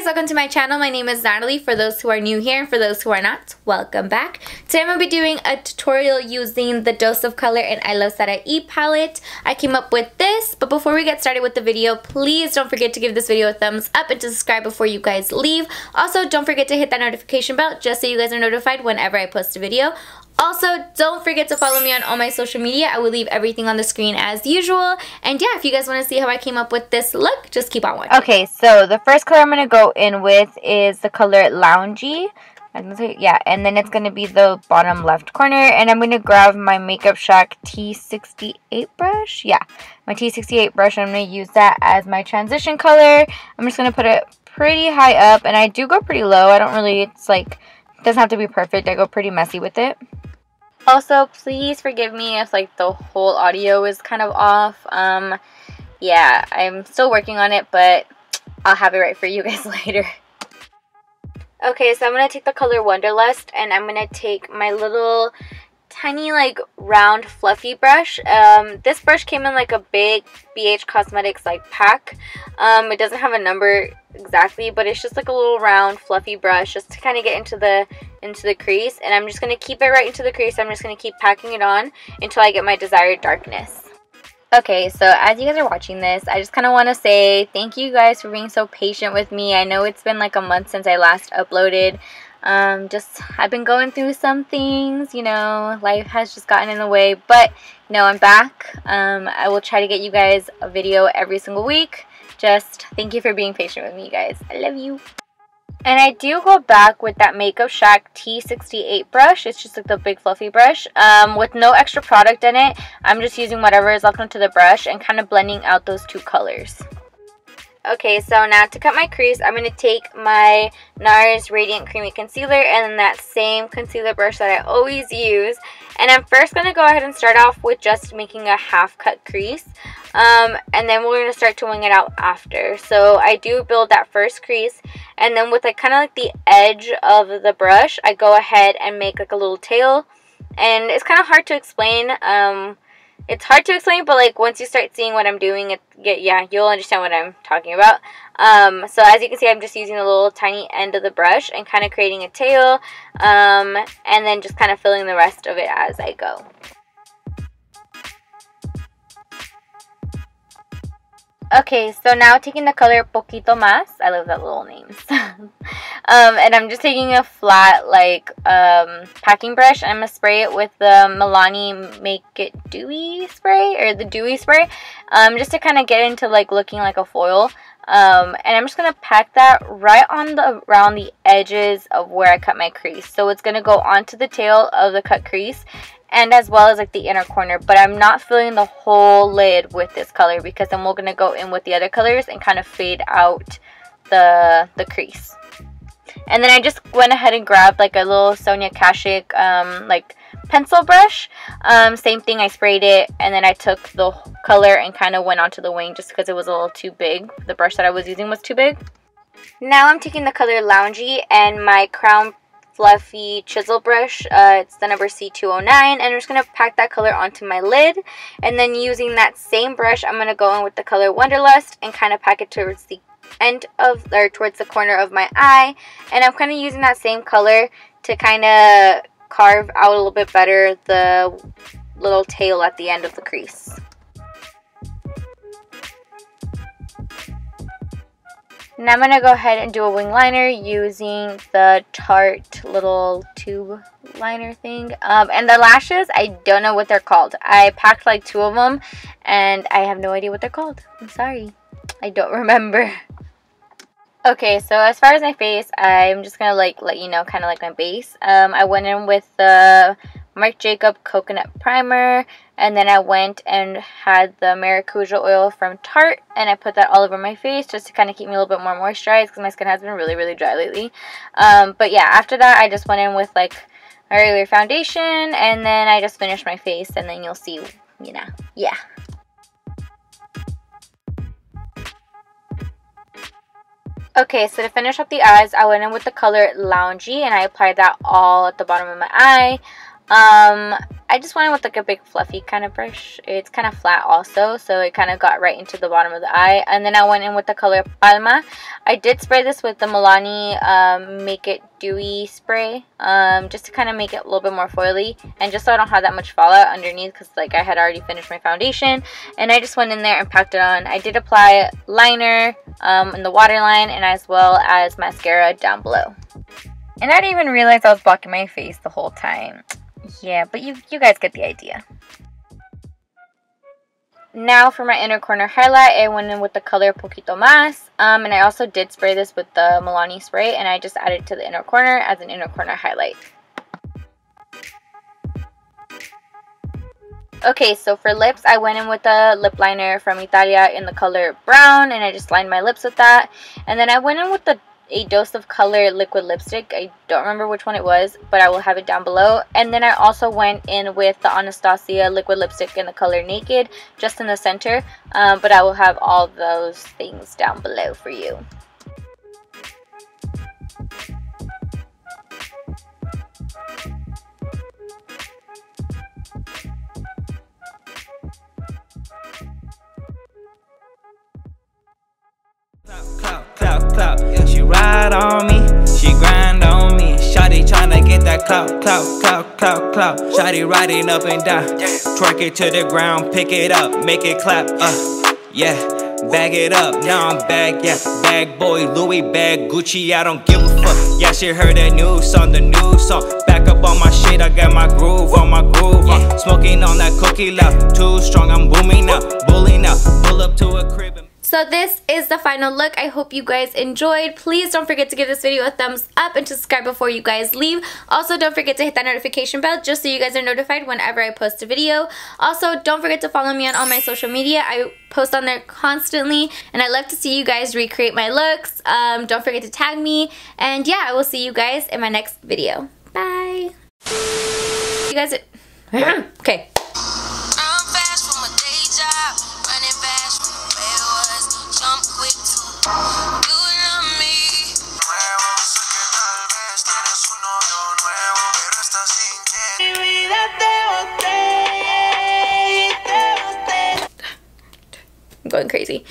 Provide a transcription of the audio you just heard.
guys, welcome to my channel. My name is Natalie. For those who are new here and for those who are not, welcome back. Today I'm going to be doing a tutorial using the Dose of Color and Iluvsarahii palette. I came up with this, but before we get started with the video, please don't forget to give this video a thumbs up and to subscribe before you guys leave. Also, don't forget to hit that notification bell just so you guys are notified whenever I post a video. Also, don't forget to follow me on all my social media. I will leave everything on the screen as usual. And yeah, if you guys want to see how I came up with this look, just keep on watching. Okay, so the first color I'm going to go in with is the color Loungy. Yeah, and then it's going to be the bottom left corner. And I'm going to grab my Makeup Shack T68 brush. Yeah, my T68 brush. I'm going to use that as my transition color. I'm just going to put it pretty high up. And I do go pretty low. I don't really, it's like, it doesn't have to be perfect. I go pretty messy with it. Also, please forgive me if like the whole audio is kind of off. Yeah, I'm still working on it, but I'll have it right for you guys later. Okay, so I'm going to take the color Wanderlust and I'm going to take my little tiny like round fluffy brush. This brush came in like a big BH Cosmetics like pack. It doesn't have a number exactly, but it's just like a little round fluffy brush just to kind of get into the crease, and I'm just going to keep it right into the crease. I'm just going to keep packing it on until I get my desired darkness. Okay, so as you guys are watching this, I just kind of want to say thank you guys for being so patient with me. I know it's been like a month since I last uploaded. I've been going through some things, you know, life has just gotten in the way, but you know, I'm back. I will try to get you guys a video every single week. Just thank you for being patient with me, guys. I love you. And I do go back with that Makeup Shack T68 brush. It's just like the big fluffy brush with no extra product in it. I'm just using whatever is left onto the brush and kind of blending out those two colors. Okay, so now to cut my crease, I'm going to take my Nars Radiant Creamy Concealer and that same concealer brush that I always use. And I'm first going to go ahead and start off with just making a half cut crease. And then we're going to start to wing it out after. So I do build that first crease. And then with like kind of like the edge of the brush, I go ahead and make like a little tail. And it's kind of hard to explain. It's hard to explain, but like once you start seeing what I'm doing, yeah, you'll understand what I'm talking about. So as you can see, I'm just using a little tiny end of the brush and kind of creating a tail, and then just kind of filling the rest of it as I go. Okay, so now taking the color Poquito Más, I love that little name. And I'm just taking a flat like packing brush. I'm going to spray it with the Milani Make It Dewy spray, or the Dewy spray, just to kind of get into like looking like a foil. And I'm just going to pack that right on around the edges of where I cut my crease. So it's going to go onto the tail of the cut crease, and as well as like the inner corner, but I'm not filling the whole lid with this color because then we're going to go in with the other colors and kind of fade out the crease. And then I just went ahead and grabbed like a little Sonia Kashuk like pencil brush. Same thing, I sprayed it and then I took the color and kind of went onto the wing just because it was a little too big. The brush that I was using was too big. Now I'm taking the color Loungy and my Crown Fluffy chisel brush. It's the number C209, and I'm just going to pack that color onto my lid, and then using that same brush I'm going to go in with the color Wanderlust and kind of pack it towards the end of, or towards the corner of my eye, and I'm kind of using that same color to kind of carve out a little bit better the little tail at the end of the crease. Now I'm going to go ahead and do a wing liner using the Tarte little tube liner thing. And the lashes, I don't know what they're called. I packed like 2 of them and I have no idea what they're called. I'm sorry. I don't remember. Okay, so as far as my face, I'm just going to like let you know kind of like my base. I went in with the Marc Jacobs Coconut Primer, and then I went and had the Maracuja oil from Tarte, and I put that all over my face just to kind of keep me a little bit more moisturized because my skin has been really, really dry lately. But yeah, after that, I just went in with like my regular foundation, and then I just finished my face, and then you'll see, you know, yeah. Okay, so to finish up the eyes, I went in with the color Loungy, and I applied that all at the bottom of my eye. I just went with like a big fluffy kind of brush. It's kind of flat also, so it kind of got right into the bottom of the eye. And then I went in with the color Palma. I did spray this with the Milani Make It Dewy spray, just to kind of make it a little bit more foily, and just so I don't have that much fallout underneath, because like I had already finished my foundation. And I just went in there and packed it on. I did apply liner in the waterline, and as well as mascara down below. And I didn't even realize I was blocking my face the whole time. Yeah, but you guys get the idea. Now for my inner corner highlight, I went in with the color Poquito Más. And I also did spray this with the Milani spray, and I just added it to the inner corner as an inner corner highlight. Okay, so for lips, I went in with a lip liner from Italia in the color brown, and I just lined my lips with that. And then I went in with a Dose of Color liquid lipstick. I don't remember which one it was, but I will have it down below. And then I also went in with the Anastasia liquid lipstick in the color Naked, just in the center, but I will have all those things down below for you. Clout, she ride on me, she grind on me. Shawty tryna get that clout. Shawty riding up and down, twerk it to the ground, pick it up, make it clap. Yeah, bag it up, now I'm back. Yeah, bag boy, Louis bag, Gucci, I don't give a fuck. Yeah, she heard that new song, the new song. Back up on my shit, I got my groove on my groove. Smoking on that cookie loud, too strong, I'm booming now, bullying now. Pull up to a crib. So this is the final look. I hope you guys enjoyed. Please don't forget to give this video a thumbs up and to subscribe before you guys leave. Also, don't forget to hit that notification bell just so you guys are notified whenever I post a video. Also, don't forget to follow me on all my social media. I post on there constantly, and I love to see you guys recreate my looks. Don't forget to tag me. And yeah, I will see you guys in my next video. Bye. You guys okay. I'm going crazy.